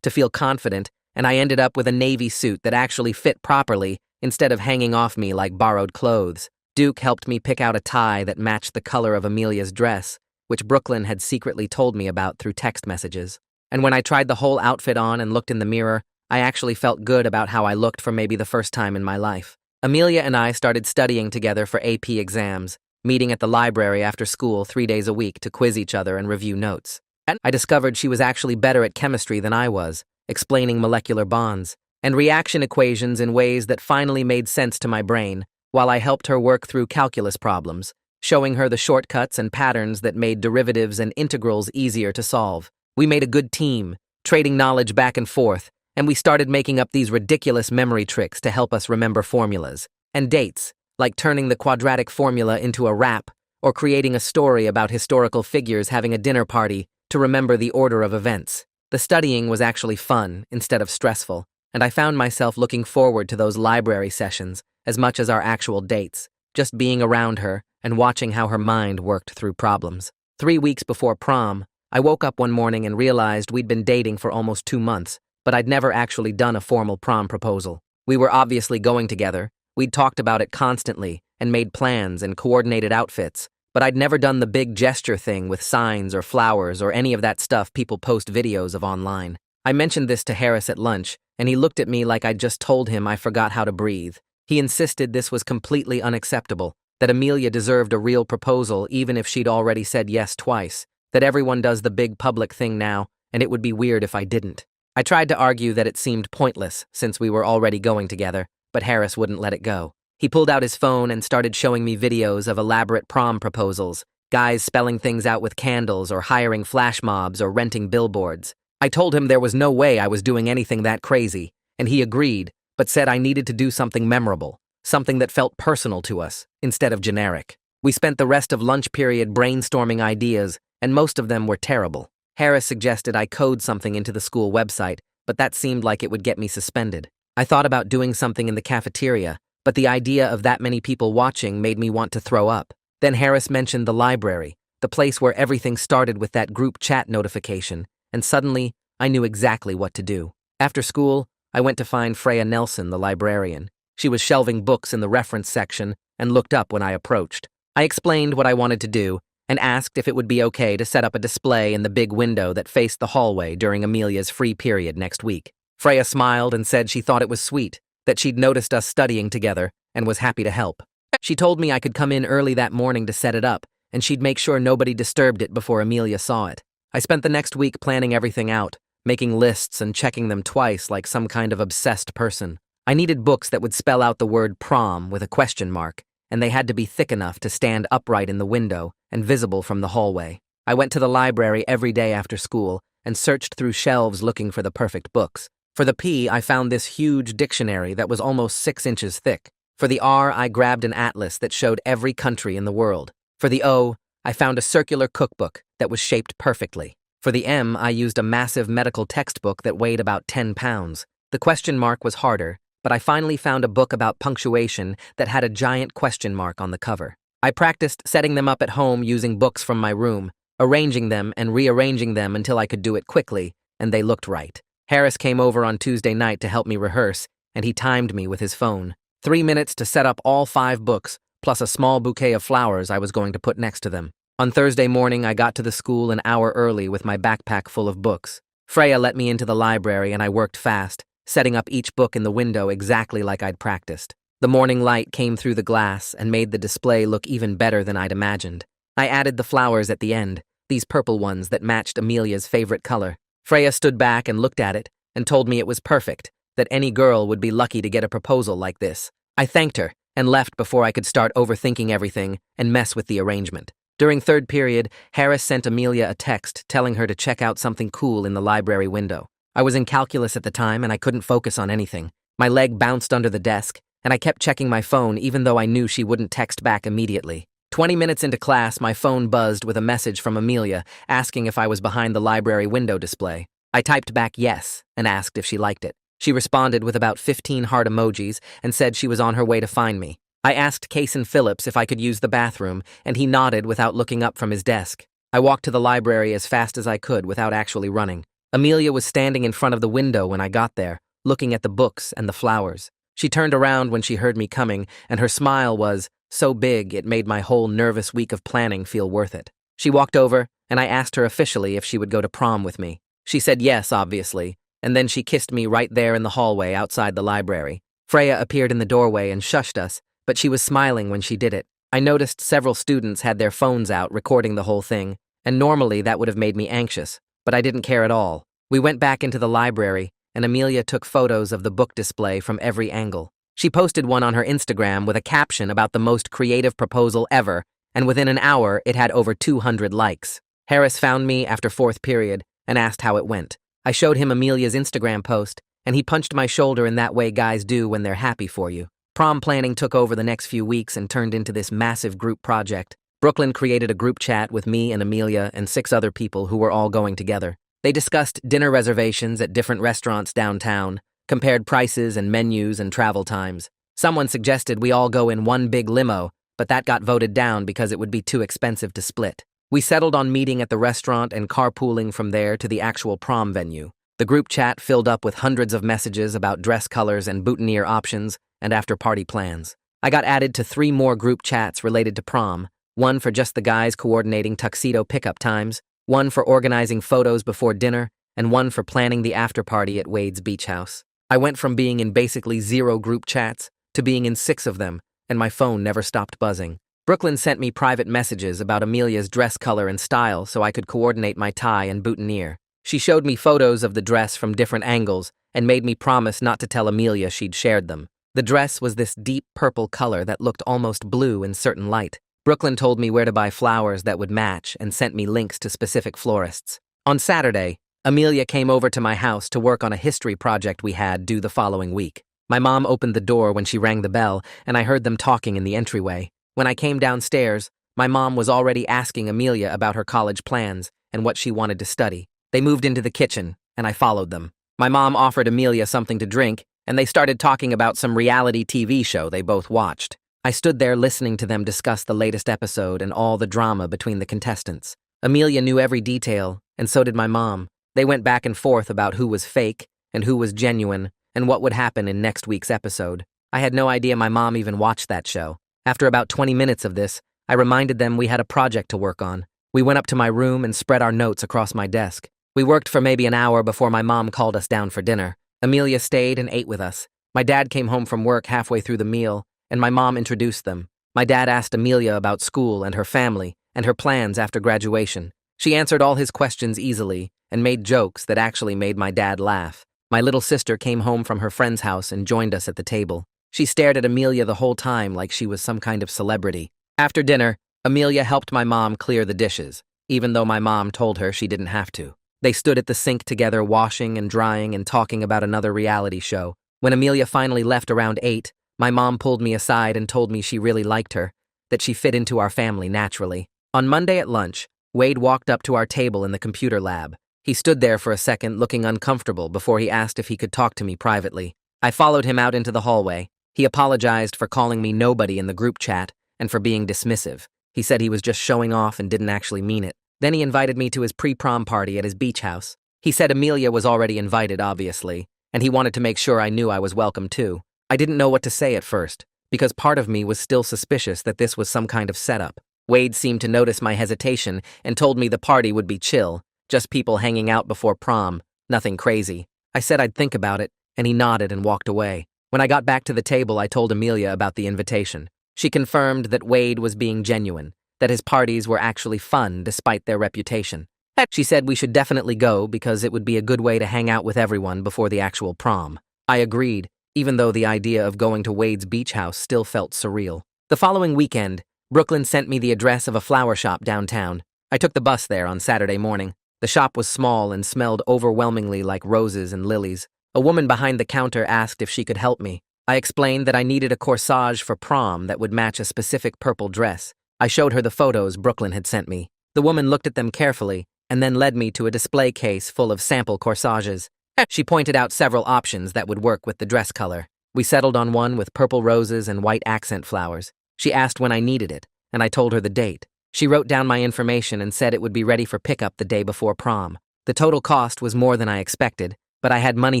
to feel confident, and I ended up with a navy suit that actually fit properly instead of hanging off me like borrowed clothes. Duke helped me pick out a tie that matched the color of Amelia's dress, which Brooklyn had secretly told me about through text messages. And when I tried the whole outfit on and looked in the mirror, I actually felt good about how I looked for maybe the first time in my life. Amelia and I started studying together for AP exams, meeting at the library after school 3 days a week to quiz each other and review notes. I discovered she was actually better at chemistry than I was, explaining molecular bonds and reaction equations in ways that finally made sense to my brain, while I helped her work through calculus problems, showing her the shortcuts and patterns that made derivatives and integrals easier to solve. We made a good team, trading knowledge back and forth, and we started making up these ridiculous memory tricks to help us remember formulas and dates, like turning the quadratic formula into a rap or creating a story about historical figures having a dinner party to remember the order of events. The studying was actually fun instead of stressful, and I found myself looking forward to those library sessions as much as our actual dates, just being around her and watching how her mind worked through problems. 3 weeks before prom, I woke up one morning and realized we'd been dating for almost 2 months, but I'd never actually done a formal prom proposal. We were obviously going together. We'd talked about it constantly and made plans and coordinated outfits, but I'd never done the big gesture thing with signs or flowers or any of that stuff people post videos of online. I mentioned this to Harris at lunch, and he looked at me like I'd just told him I forgot how to breathe. He insisted this was completely unacceptable, that Amelia deserved a real proposal even if she'd already said yes twice, that everyone does the big public thing now, and it would be weird if I didn't. I tried to argue that it seemed pointless since we were already going together, but Harris wouldn't let it go. He pulled out his phone and started showing me videos of elaborate prom proposals, guys spelling things out with candles or hiring flash mobs or renting billboards. I told him there was no way I was doing anything that crazy, and he agreed, but said I needed to do something memorable, something that felt personal to us, instead of generic. We spent the rest of lunch period brainstorming ideas, and most of them were terrible. Harris suggested I code something into the school website, but that seemed like it would get me suspended. I thought about doing something in the cafeteria, but the idea of that many people watching made me want to throw up. Then Harris mentioned the library, the place where everything started with that group chat notification, and suddenly, I knew exactly what to do. After school, I went to find Freya Nelson, the librarian. She was shelving books in the reference section and looked up when I approached. I explained what I wanted to do and asked if it would be okay to set up a display in the big window that faced the hallway during Amelia's free period next week. Freya smiled and said she thought it was sweet, that she'd noticed us studying together and was happy to help. She told me I could come in early that morning to set it up, and she'd make sure nobody disturbed it before Amelia saw it. I spent the next week planning everything out, making lists and checking them twice like some kind of obsessed person. I needed books that would spell out the word prom with a question mark, and they had to be thick enough to stand upright in the window and visible from the hallway. I went to the library every day after school and searched through shelves looking for the perfect books. For the P, I found this huge dictionary that was almost 6 inches thick. For the R, I grabbed an atlas that showed every country in the world. For the O, I found a circular cookbook that was shaped perfectly. For the M, I used a massive medical textbook that weighed about 10 pounds. The question mark was harder, but I finally found a book about punctuation that had a giant question mark on the cover. I practiced setting them up at home using books from my room, arranging them and rearranging them until I could do it quickly, and they looked right. Harris came over on Tuesday night to help me rehearse, and he timed me with his phone. 3 minutes to set up all 5 books, plus a small bouquet of flowers I was going to put next to them. On Thursday morning, I got to the school an hour early with my backpack full of books. Freya let me into the library and I worked fast, setting up each book in the window exactly like I'd practiced. The morning light came through the glass and made the display look even better than I'd imagined. I added the flowers at the end, these purple ones that matched Amelia's favorite color. Freya stood back and looked at it and told me it was perfect, that any girl would be lucky to get a proposal like this. I thanked her and left before I could start overthinking everything and mess with the arrangement. During third period, Harris sent Amelia a text telling her to check out something cool in the library window. I was in calculus at the time and I couldn't focus on anything. My leg bounced under the desk, and I kept checking my phone even though I knew she wouldn't text back immediately. 20 minutes into class, my phone buzzed with a message from Amelia asking if I was behind the library window display. I typed back yes and asked if she liked it. She responded with about 15 heart emojis and said she was on her way to find me. I asked Cason Phillips if I could use the bathroom, and he nodded without looking up from his desk. I walked to the library as fast as I could without actually running. Amelia was standing in front of the window when I got there, looking at the books and the flowers. She turned around when she heard me coming, and her smile was so big it made my whole nervous week of planning feel worth it. She walked over, and I asked her officially if she would go to prom with me. She said yes, obviously, and then she kissed me right there in the hallway outside the library. Freya appeared in the doorway and shushed us, but she was smiling when she did it. I noticed several students had their phones out recording the whole thing, and normally that would have made me anxious, but I didn't care at all. We went back into the library, and Amelia took photos of the book display from every angle. She posted one on her Instagram with a caption about the most creative proposal ever, and within an hour it had over 200 likes. Harris found me after fourth period and asked how it went. I showed him Amelia's Instagram post, and he punched my shoulder in that way guys do when they're happy for you. Prom planning took over the next few weeks and turned into this massive group project. Brooklyn created a group chat with me and Amelia and 6 other people who were all going together. They discussed dinner reservations at different restaurants downtown, compared prices and menus and travel times. Someone suggested we all go in one big limo, but that got voted down because it would be too expensive to split. We settled on meeting at the restaurant and carpooling from there to the actual prom venue. The group chat filled up with hundreds of messages about dress colors and boutonniere options and after-party plans. I got added to 3 more group chats related to prom, one for just the guys coordinating tuxedo pickup times, one for organizing photos before dinner, and one for planning the after-party at Wade's beach house. I went from being in basically 0 group chats to being in 6 of them, and my phone never stopped buzzing. Brooklyn sent me private messages about Amelia's dress color and style so I could coordinate my tie and boutonniere. She showed me photos of the dress from different angles and made me promise not to tell Amelia she'd shared them. The dress was this deep purple color that looked almost blue in certain light. Brooklyn told me where to buy flowers that would match and sent me links to specific florists. On Saturday, Amelia came over to my house to work on a history project we had due the following week. My mom opened the door when she rang the bell, and I heard them talking in the entryway. When I came downstairs, my mom was already asking Amelia about her college plans and what she wanted to study. They moved into the kitchen, and I followed them. My mom offered Amelia something to drink, and they started talking about some reality TV show they both watched. I stood there listening to them discuss the latest episode and all the drama between the contestants. Amelia knew every detail, and so did my mom. They went back and forth about who was fake and who was genuine and what would happen in next week's episode. I had no idea my mom even watched that show. After about 20 minutes of this, I reminded them we had a project to work on. We went up to my room and spread our notes across my desk. We worked for maybe an hour before my mom called us down for dinner. Amelia stayed and ate with us. My dad came home from work halfway through the meal, and my mom introduced them. My dad asked Amelia about school and her family and her plans after graduation. She answered all his questions easily and made jokes that actually made my dad laugh. My little sister came home from her friend's house and joined us at the table. She stared at Amelia the whole time like she was some kind of celebrity. After dinner, Amelia helped my mom clear the dishes, even though my mom told her she didn't have to. They stood at the sink together washing and drying and talking about another reality show. When Amelia finally left around 8, my mom pulled me aside and told me she really liked her, that she fit into our family naturally. On Monday at lunch, Wade walked up to our table in the computer lab. He stood there for a second looking uncomfortable before he asked if he could talk to me privately. I followed him out into the hallway. He apologized for calling me nobody in the group chat and for being dismissive. He said he was just showing off and didn't actually mean it. Then he invited me to his pre-prom party at his beach house. He said Amelia was already invited, obviously, and he wanted to make sure I knew I was welcome too. I didn't know what to say at first, because part of me was still suspicious that this was some kind of setup. Wade seemed to notice my hesitation and told me the party would be chill, just people hanging out before prom, nothing crazy. I said I'd think about it, and he nodded and walked away. When I got back to the table, I told Amelia about the invitation. She confirmed that Wade was being genuine, that his parties were actually fun despite their reputation. She said we should definitely go because it would be a good way to hang out with everyone before the actual prom. I agreed, even though the idea of going to Wade's beach house still felt surreal. The following weekend, Brooklyn sent me the address of a flower shop downtown. I took the bus there on Saturday morning. The shop was small and smelled overwhelmingly like roses and lilies. A woman behind the counter asked if she could help me. I explained that I needed a corsage for prom that would match a specific purple dress. I showed her the photos Brooklyn had sent me. The woman looked at them carefully and then led me to a display case full of sample corsages. She pointed out several options that would work with the dress color. We settled on one with purple roses and white accent flowers. She asked when I needed it, and I told her the date. She wrote down my information and said it would be ready for pickup the day before prom. The total cost was more than I expected, but I had money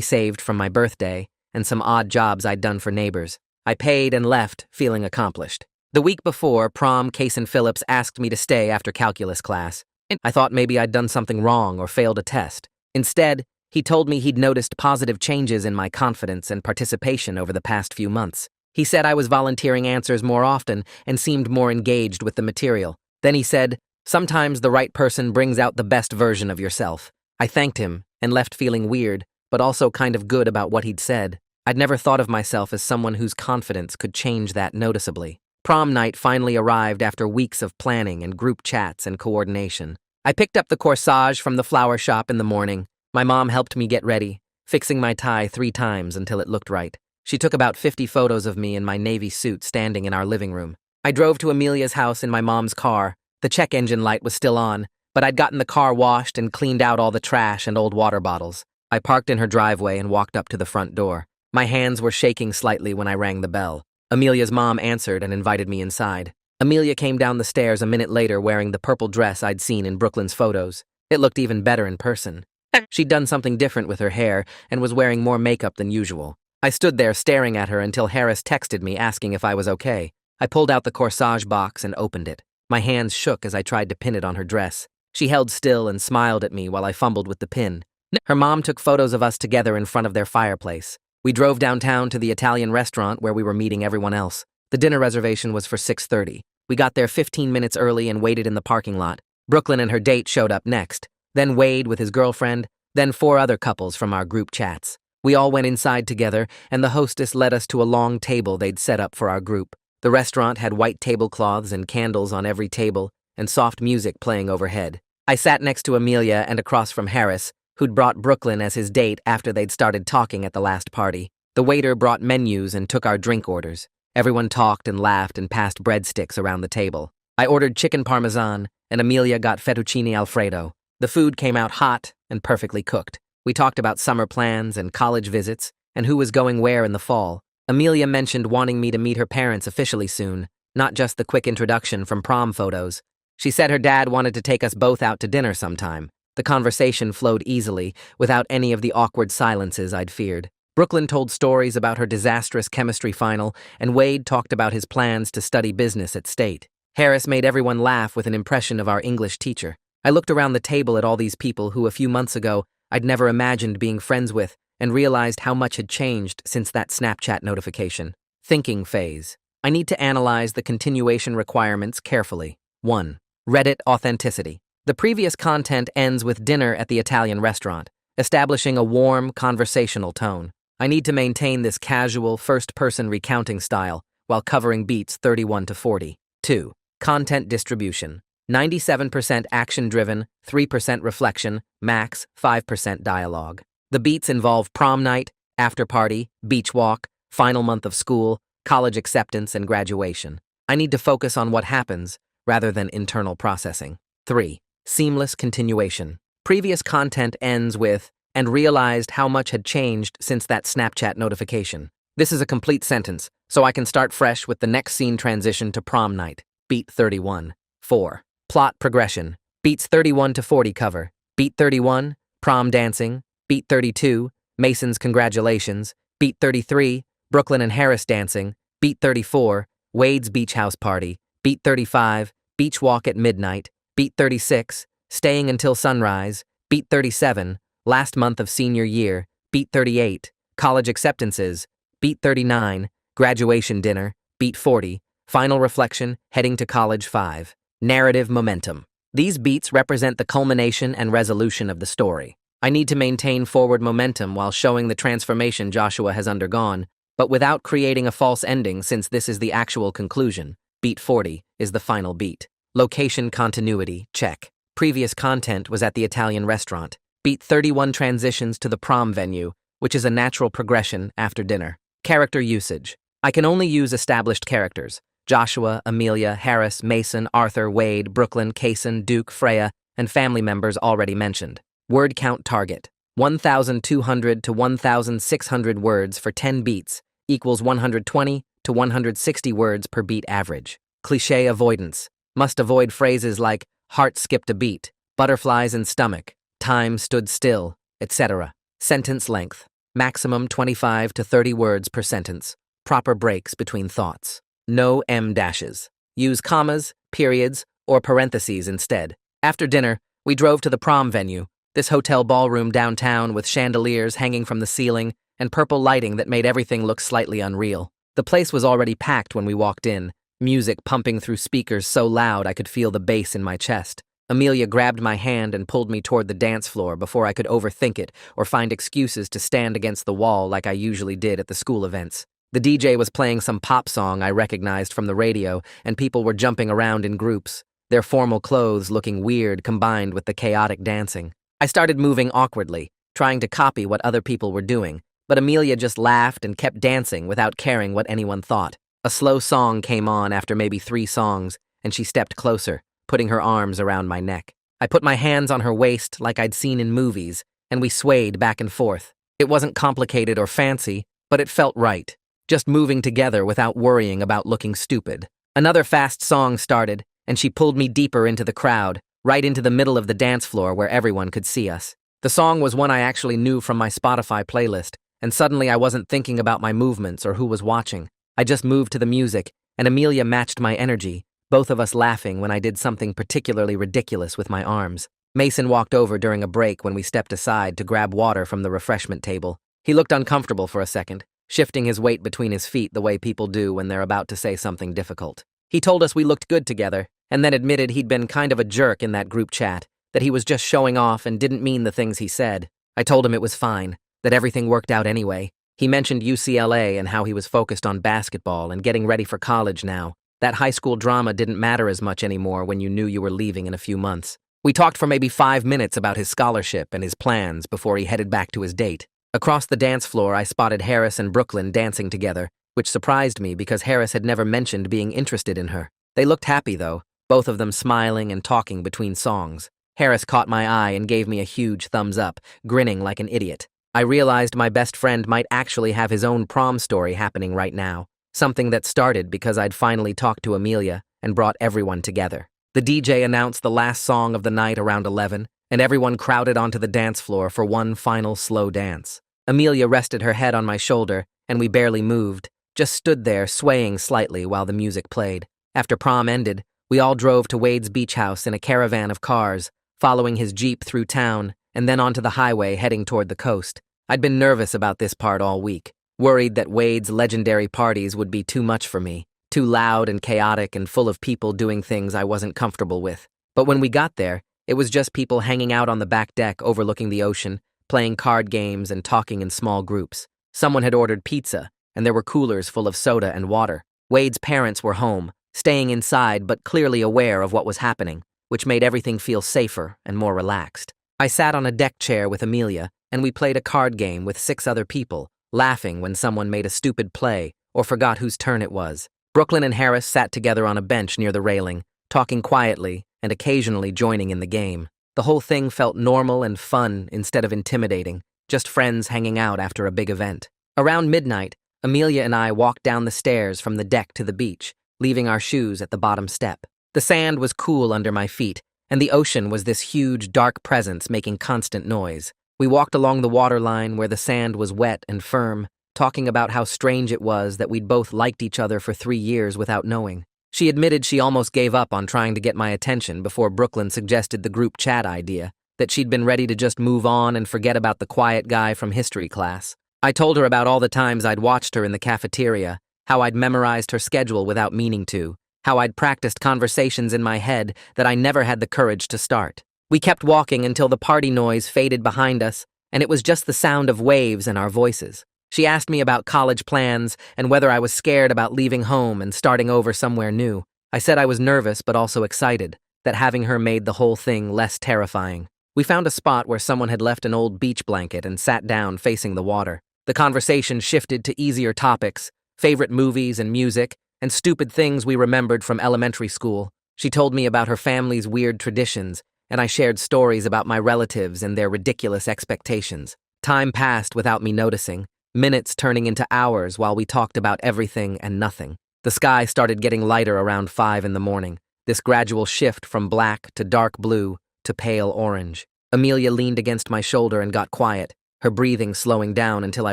saved from my birthday and some odd jobs I'd done for neighbors. I paid and left, feeling accomplished. The week before prom, Cason Phillips asked me to stay after calculus class. I thought maybe I'd done something wrong or failed a test. Instead, He told me he'd noticed positive changes in my confidence and participation over the past few months. He said I was volunteering answers more often and seemed more engaged with the material. Then he said, "Sometimes the right person brings out the best version of yourself." I thanked him and left feeling weird, but also kind of good about what he'd said. I'd never thought of myself as someone whose confidence could change that noticeably. Prom night finally arrived after weeks of planning and group chats and coordination. I picked up the corsage from the flower shop in the morning. My mom helped me get ready, fixing my tie 3 times until it looked right. She took about 50 photos of me in my navy suit standing in our living room. I drove to Amelia's house in my mom's car. The check engine light was still on, but I'd gotten the car washed and cleaned out all the trash and old water bottles. I parked in her driveway and walked up to the front door. My hands were shaking slightly when I rang the bell. Amelia's mom answered and invited me inside. Amelia came down the stairs a minute later wearing the purple dress I'd seen in Brooklyn's photos. It looked even better in person. She'd done something different with her hair and was wearing more makeup than usual. I stood there staring at her until Harris texted me asking if I was okay. I pulled out the corsage box and opened it. My hands shook as I tried to pin it on her dress. She held still and smiled at me while I fumbled with the pin. Her mom took photos of us together in front of their fireplace. We drove downtown to the Italian restaurant where we were meeting everyone else. The dinner reservation was for 6:30. We got there 15 minutes early and waited in the parking lot. Brooklyn and her date showed up next, then Wade with his girlfriend, then 4 other couples from our group chats. We all went inside together, and the hostess led us to a long table they'd set up for our group. The restaurant had white tablecloths and candles on every table, and soft music playing overhead. I sat next to Amelia and across from Harris, who'd brought Brooklyn as his date after they'd started talking at the last party. The waiter brought menus and took our drink orders. Everyone talked and laughed and passed breadsticks around the table. I ordered chicken parmesan, and Amelia got fettuccine alfredo. The food came out hot and perfectly cooked. We talked about summer plans and college visits, and who was going where in the fall. Amelia mentioned wanting me to meet her parents officially soon, not just the quick introduction from prom photos. She said her dad wanted to take us both out to dinner sometime. The conversation flowed easily, without any of the awkward silences I'd feared. Brooklyn told stories about her disastrous chemistry final, and Wade talked about his plans to study business at State. Harris made everyone laugh with an impression of our English teacher. I looked around the table at all these people who a few months ago I'd never imagined being friends with, and realized how much had changed since that Snapchat notification. Thinking phase. I need to analyze the continuation requirements carefully. 1. Reddit authenticity. The previous content ends with dinner at the Italian restaurant, establishing a warm, conversational tone. I need to maintain this casual, first-person recounting style while covering beats 31 to 40. 2. Content distribution. 97% action-driven, 3% reflection, max 5% dialogue. The beats involve prom night, after-party, beach walk, final month of school, college acceptance, and graduation. I need to focus on what happens rather than internal processing. 3. Seamless continuation. Previous content ends with, and realized how much had changed since that Snapchat notification. This is a complete sentence, so I can start fresh with the next scene transition to prom night. Beat 31. 4. Plot progression. Beats 31 to 40 cover. Beat 31, prom dancing. Beat 32, Mason's congratulations. Beat 33, Brooklyn and Harris dancing. Beat 34, Wade's beach house party. Beat 35, beach walk at midnight. Beat 36, staying until sunrise. Beat 37, last month of senior year. Beat 38, college acceptances. Beat 39, graduation dinner. Beat 40, final reflection, heading to college 5. Narrative momentum. These beats represent the culmination and resolution of the story. I need to maintain forward momentum while showing the transformation Joshua has undergone, but without creating a false ending since this is the actual conclusion. Beat 40 is the final beat. Location continuity, check. Previous content was at the Italian restaurant. Beat 31 transitions to the prom venue, which is a natural progression after dinner. Character usage. I can only use established characters. Joshua, Amelia, Harris, Mason, Arthur, Wade, Brooklyn, Kaysen, Duke, Freya, and family members already mentioned. Word count target. 1,200 to 1,600 words for 10 beats equals 120 to 160 words per beat average. Cliché avoidance. Must avoid phrases like heart skipped a beat, butterflies in stomach, time stood still, etc. Sentence length. Maximum 25 to 30 words per sentence. Proper breaks between thoughts. No em dashes. Use commas, periods, or parentheses instead. After dinner, we drove to the prom venue. this hotel ballroom downtown with chandeliers hanging from the ceiling and purple lighting that made everything look slightly unreal. The place was already packed when we walked in, music pumping through speakers so loud I could feel the bass in my chest. Amelia grabbed my hand and pulled me toward the dance floor before I could overthink it or find excuses to stand against the wall like I usually did at the school events. The DJ was playing some pop song I recognized from the radio, and people were jumping around in groups, their formal clothes looking weird combined with the chaotic dancing. I started moving awkwardly, trying to copy what other people were doing, but Amelia just laughed and kept dancing without caring what anyone thought. A slow song came on after maybe 3 songs, and she stepped closer, putting her arms around my neck. I put my hands on her waist like I'd seen in movies, and we swayed back and forth. It wasn't complicated or fancy, but it felt right, just moving together without worrying about looking stupid. Another fast song started, and she pulled me deeper into the crowd, right into the middle of the dance floor where everyone could see us. The song was one I actually knew from my Spotify playlist, and suddenly I wasn't thinking about my movements or who was watching. I just moved to the music, and Amelia matched my energy, both of us laughing when I did something particularly ridiculous with my arms. Mason walked over during a break when we stepped aside to grab water from the refreshment table. He looked uncomfortable for a second, shifting his weight between his feet the way people do when they're about to say something difficult. He told us we looked good together, and then admitted he'd been kind of a jerk in that group chat, that he was just showing off and didn't mean the things he said. I told him it was fine, that everything worked out anyway. He mentioned UCLA and how he was focused on basketball and getting ready for college now. That high school drama didn't matter as much anymore when you knew you were leaving in a few months. We talked for maybe 5 minutes about his scholarship and his plans before he headed back to his date. Across the dance floor, I spotted Harris and Brooklyn dancing together, which surprised me because Harris had never mentioned being interested in her. They looked happy, though, both of them smiling and talking between songs. Harris caught my eye and gave me a huge thumbs up, grinning like an idiot. I realized my best friend might actually have his own prom story happening right now. Something that started because I'd finally talked to Amelia and brought everyone together. The DJ announced the last song of the night around 11, and everyone crowded onto the dance floor for one final slow dance. Amelia rested her head on my shoulder, and we barely moved, just stood there swaying slightly while the music played. After prom ended, we all drove to Wade's beach house in a caravan of cars, following his Jeep through town, and then onto the highway heading toward the coast. I'd been nervous about this part all week. Worried that Wade's legendary parties would be too much for me, too loud and chaotic and full of people doing things I wasn't comfortable with. But when we got there, it was just people hanging out on the back deck overlooking the ocean, playing card games and talking in small groups. Someone had ordered pizza, and there were coolers full of soda and water. Wade's parents were home, staying inside but clearly aware of what was happening, which made everything feel safer and more relaxed. I sat on a deck chair with Amelia, and we played a card game with 6 other people, laughing when someone made a stupid play or forgot whose turn it was. Brooklyn and Harris sat together on a bench near the railing, talking quietly and occasionally joining in the game. The whole thing felt normal and fun instead of intimidating, just friends hanging out after a big event. Around midnight, Amelia and I walked down the stairs from the deck to the beach, leaving our shoes at the bottom step. The sand was cool under my feet, and the ocean was this huge, dark presence making constant noise. We walked along the waterline where the sand was wet and firm, talking about how strange it was that we'd both liked each other for 3 years without knowing. She admitted she almost gave up on trying to get my attention before Brooklyn suggested the group chat idea, that she'd been ready to just move on and forget about the quiet guy from history class. I told her about all the times I'd watched her in the cafeteria, how I'd memorized her schedule without meaning to, how I'd practiced conversations in my head that I never had the courage to start. We kept walking until the party noise faded behind us, and it was just the sound of waves and our voices. She asked me about college plans and whether I was scared about leaving home and starting over somewhere new. I said I was nervous but also excited, that having her made the whole thing less terrifying. We found a spot where someone had left an old beach blanket and sat down facing the water. The conversation shifted to easier topics, favorite movies and music, and stupid things we remembered from elementary school. She told me about her family's weird traditions, and I shared stories about my relatives and their ridiculous expectations. Time passed without me noticing, minutes turning into hours while we talked about everything and nothing. The sky started getting lighter around 5 in the morning, this gradual shift from black to dark blue to pale orange. Amelia leaned against my shoulder and got quiet, her breathing slowing down until I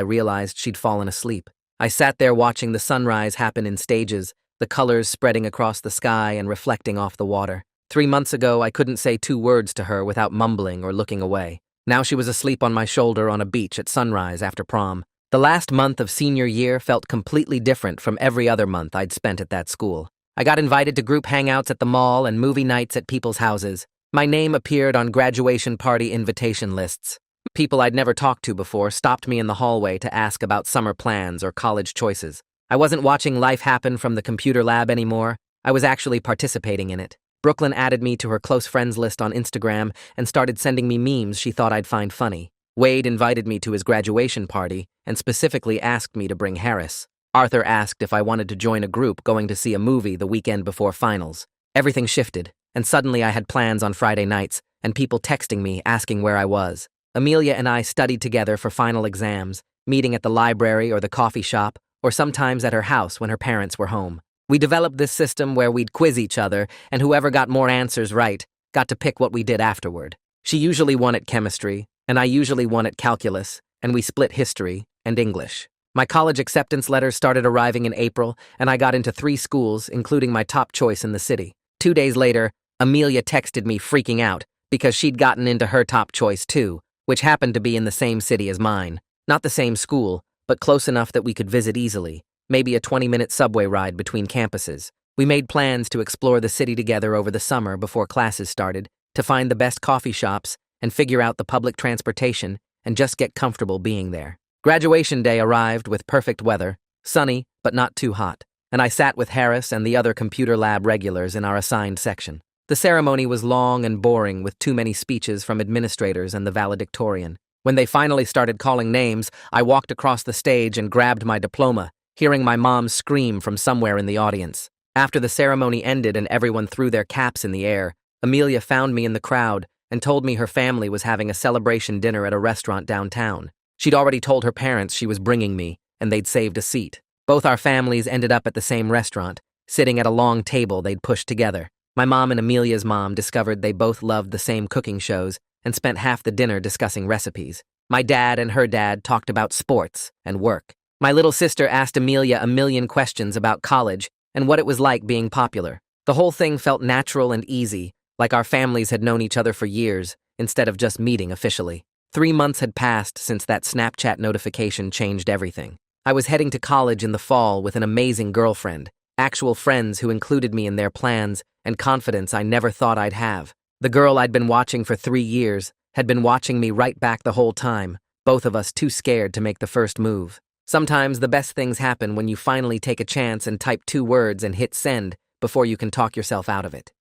realized she'd fallen asleep. I sat there watching the sunrise happen in stages, the colors spreading across the sky and reflecting off the water. 3 months ago, I couldn't say 2 words to her without mumbling or looking away. Now she was asleep on my shoulder on a beach at sunrise after prom. The last month of senior year felt completely different from every other month I'd spent at that school. I got invited to group hangouts at the mall and movie nights at people's houses. My name appeared on graduation party invitation lists. People I'd never talked to before stopped me in the hallway to ask about summer plans or college choices. I wasn't watching life happen from the computer lab anymore. I was actually participating in it. Brooklyn added me to her close friends list on Instagram and started sending me memes she thought I'd find funny. Wade invited me to his graduation party and specifically asked me to bring Harris. Arthur asked if I wanted to join a group going to see a movie the weekend before finals. Everything shifted, and suddenly I had plans on Friday nights and people texting me asking where I was. Amelia and I studied together for final exams, meeting at the library or the coffee shop, or sometimes at her house when her parents were home. We developed this system where we'd quiz each other, and whoever got more answers right got to pick what we did afterward. She usually won at chemistry, and I usually won at calculus, and we split history and English. My college acceptance letters started arriving in April, and I got into 3 schools, including my top choice in the city. 2 days later, Amelia texted me freaking out because she'd gotten into her top choice too, which happened to be in the same city as mine. Not the same school, but close enough that we could visit easily. Maybe a 20-minute subway ride between campuses. We made plans to explore the city together over the summer before classes started, to find the best coffee shops and figure out the public transportation and just get comfortable being there. Graduation day arrived with perfect weather, sunny but not too hot, and I sat with Harris and the other computer lab regulars in our assigned section. The ceremony was long and boring with too many speeches from administrators and the valedictorian. When they finally started calling names, I walked across the stage and grabbed my diploma, hearing my mom scream from somewhere in the audience. After the ceremony ended and everyone threw their caps in the air, Amelia found me in the crowd and told me her family was having a celebration dinner at a restaurant downtown. She'd already told her parents she was bringing me, and they'd saved a seat. Both our families ended up at the same restaurant, sitting at a long table they'd pushed together. My mom and Amelia's mom discovered they both loved the same cooking shows and spent half the dinner discussing recipes. My dad and her dad talked about sports and work. My little sister asked Amelia a million questions about college and what it was like being popular. The whole thing felt natural and easy, like our families had known each other for years, instead of just meeting officially. 3 months had passed since that Snapchat notification changed everything. I was heading to college in the fall with an amazing girlfriend, actual friends who included me in their plans and confidence I never thought I'd have. The girl I'd been watching for 3 years had been watching me right back the whole time, both of us too scared to make the first move. Sometimes the best things happen when you finally take a chance and type 2 words and hit send before you can talk yourself out of it.